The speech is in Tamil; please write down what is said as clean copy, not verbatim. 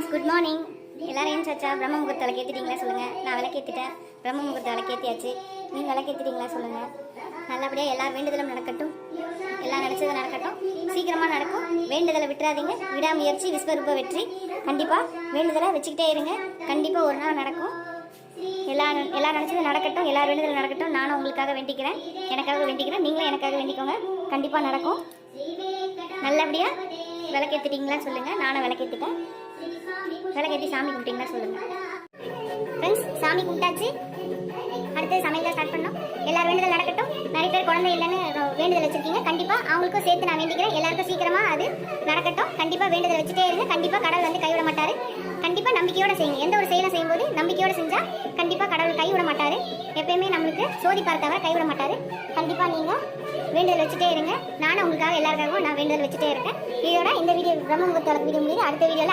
Friends, good morning. எல்லாரும் ஏஞ்சாச்சா? பிரம்ம முகூர்த்த விளக்கேற்றிட்டீங்களா சொல்லுங்கள். நான் விளக்கேற்றிட்டேன். பிரம்ம முகூர்த்த விளக்கேற்றியாச்சு. நீங்கள் விளக்கேற்றிட்டீங்களா சொல்லுங்கள். நல்லபடியாக எல்லார் வேண்டுதலும் நடக்கட்டும். எல்லாம் நினச்சது நடக்கட்டும். சீக்கிரமாக நடக்கும். வேண்டுதலை விட்டுறாதீங்க. விடாமுயற்சி விஸ்வரூப வெற்றி. கண்டிப்பாக வேண்டுதலை வச்சுக்கிட்டே இருங்க. கண்டிப்பாக ஒரு நாள் நடக்கும். எல்லாம் நினச்சது நடக்கட்டும். எல்லார் வேண்டுதலும் நடக்கட்டும். நானும் உங்களுக்காக வேண்டிக்கிறேன். எனக்காக வேண்டிக்கிறேன். நீங்களும் எனக்காக வேண்டிக்கோங்க. கண்டிப்பாக நடக்கும். நல்லபடியாக விளக்கேற்றிட்டீங்களா சொல்லுங்கள். நானும் விளக்கேற்றிட்டேன். விளக்கேற்றி சாமி கும்பிட்டீங்களா சொல்லுங்கள். ஃப்ரெண்ட்ஸ், சாமி கும்பிட்டாச்சு. அடுத்து சமையல் ஸ்டார்ட் பண்ணோம். எல்லாரும் வேண்டுதல் நடக்கட்டும். நிறைய பேர் குழந்தை இல்லைன்னு வேண்டுதல் வச்சுருக்கீங்க. கண்டிப்பாக அவங்களுக்கும் சேர்த்து நான் வேண்டிக்கிறேன். எல்லாருக்கும் சீக்கிரமாக அது நடக்கட்டும். கண்டிப்பாக வேண்டுதல் வச்சுட்டே இருங்க. கண்டிப்பாக கடவுள் வந்து கைவிட மாட்டார். கண்டிப்பாக நம்பிக்கையோடு செய்யுங்க. எந்த ஒரு செயலை செய்யும்போது நம்பிக்கையோடு செஞ்சால் கண்டிப்பாக கடவுள் கைவிட மாட்டார். எப்பயுமே நம்மளுக்கு சோதிப்பார் தவிர கைவிட மாட்டார். கண்டிப்பாக நீங்கள் வேண்டுதல் வச்சுட்டே இருங்க. நானும் உங்களுக்காக எல்லாருக்காகவும் நான் வேண்டுதல் வச்சுட்டே இருக்கேன். இதோட இந்த வீடியோ பிரம்ம முகூர்த்த வீடியோ முடியுது. அடுத்த வீடியோவில்